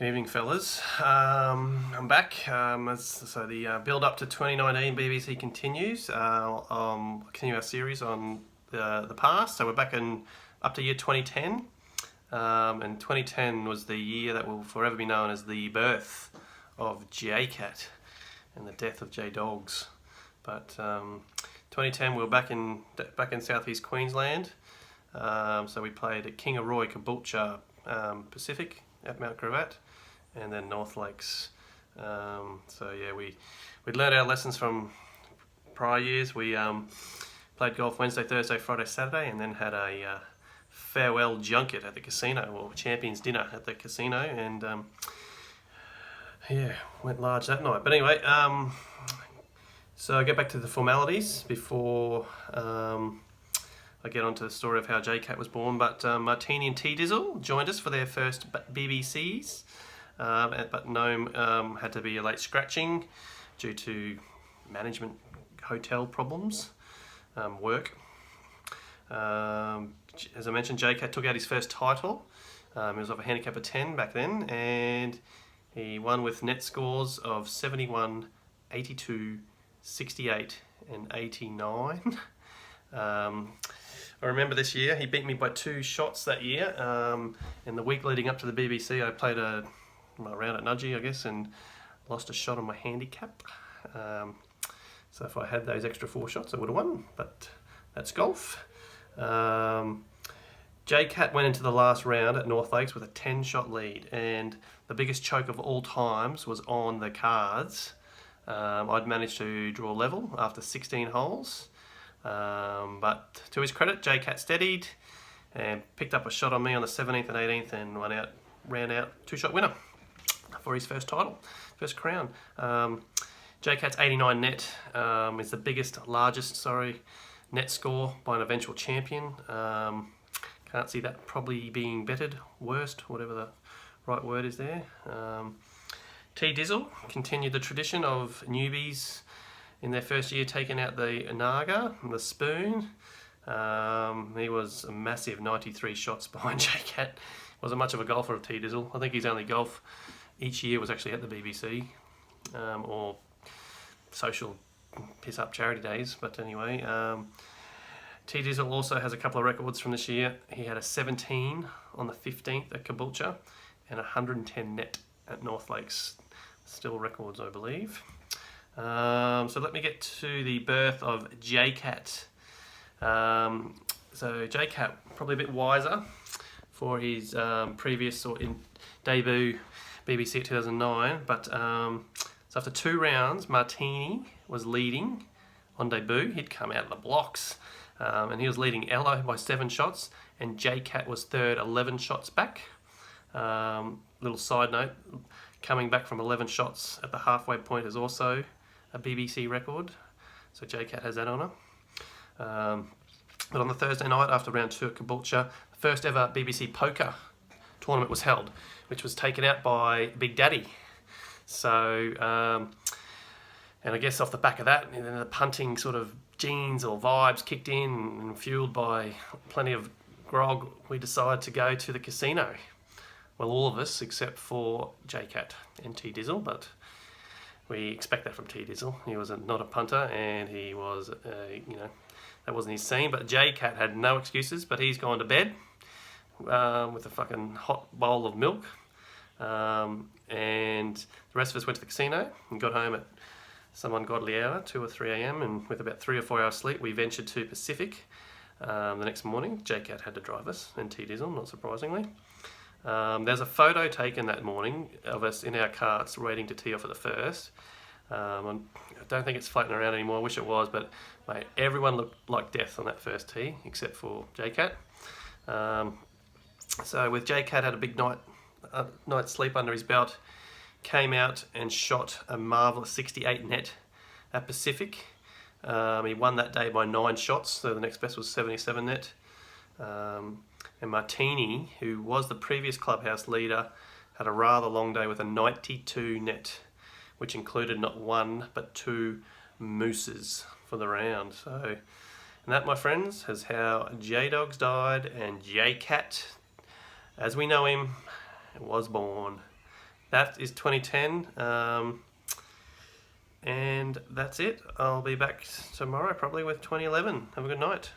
Good evening, fellas. I'm back. So the build up to 2019 BBC continues. Continue our series on the past. So we're back in up to year 2010, and 2010 was the year that will forever be known as the birth of JCat and the death of J-Dogs. But 2010 we were back in southeast Queensland. So we played at Kingaroy, Caboolture, Pacific at Mount Gravatt, and then North Lakes. So yeah, we'd learned our lessons from prior years. We played golf Wednesday, Thursday, Friday, Saturday, and then had a farewell junket at the casino, or champions dinner at the casino, and yeah, went large that night. But anyway, so I get back to the formalities before I get onto the story of how JCat was born. But Martini and T Dizzle joined us for their first BBCs, but Gnome had to be a late scratching due to management hotel problems, work. As I mentioned, JCat took out his first title. He was off a handicap of 10 back then, and he won with net scores of 71, 82, 68 and 89. I remember this year, he beat me by 2 shots that year. In the week leading up to the BBC, I played a round at Nudgee, I guess, and lost a shot on my handicap. So if I had those extra 4 shots, I would have won, but that's golf. JCat went into the last round at North Lakes with a 10-shot lead, and the biggest choke of all times was on the cards. I'd managed to draw level after 16 holes. But to his credit, JCat steadied and picked up a shot on me on the 17th and 18th and ran out 2-shot winner for his first title, first crown. JCat's 89 net is the largest net score by an eventual champion. Can't see that probably being bettered, worst, whatever the right word is there. T Dizzle continued the tradition of newbies in their first year taking out the Naga, the spoon. He was a massive 93 shots behind JCat. Wasn't much of a golfer of T Dizzle. I think his only golf each year was actually at the BBC, or social piss-up charity days. But anyway, T Dizzle also has a couple of records from this year. He had a 17 on the 15th at Caboolture and 110 net at North Lakes. Still records, I believe. So let me get to the birth of JCat. So JCat, probably a bit wiser for his previous debut BBC at 2009, but so after 2 rounds, Martini was leading on debut. He'd come out of the blocks, and he was leading Ello by 7 shots, and JCat was third, 11 shots back. Little side note, coming back from 11 shots at the halfway point is also a BBC record, so JCat has that honour. But on the Thursday night after round 2 at Caboolture, the first ever BBC poker tournament was held, which was taken out by Big Daddy. So, and I guess off the back of that, and then the punting sort of genes or vibes kicked in, and fueled by plenty of grog, we decided to go to the casino. Well, all of us except for JCat and T Dizzle, but we expect that from T Dizzle. He was not a punter, and he was, that wasn't his scene. But JCat had no excuses, but he's gone to bed with a fucking hot bowl of milk. And the rest of us went to the casino and got home at some ungodly hour, 2 or 3 a.m. And with about 3 or 4 hours sleep, we ventured to Pacific the next morning. JCat had to drive us, and T Dizzle, not surprisingly. There's a photo taken that morning of us in our carts waiting to tee off at the first. I don't think it's floating around anymore. I wish it was, but mate, everyone looked like death on that first tee except for JCat. So with JCat had a big night's sleep under his belt, came out and shot a marvellous 68 net at Pacific. He won that day by 9 shots, so the next best was 77 net. And Martini, who was the previous clubhouse leader, had a rather long day with a 92 net, which included not 1 but 2 mooses for the round. So, and that, my friends, is how J-Dogs died and JCat, as we know him, was born. that is 2010. And that's it. I'll be back tomorrow probably with 2011. Have a good night.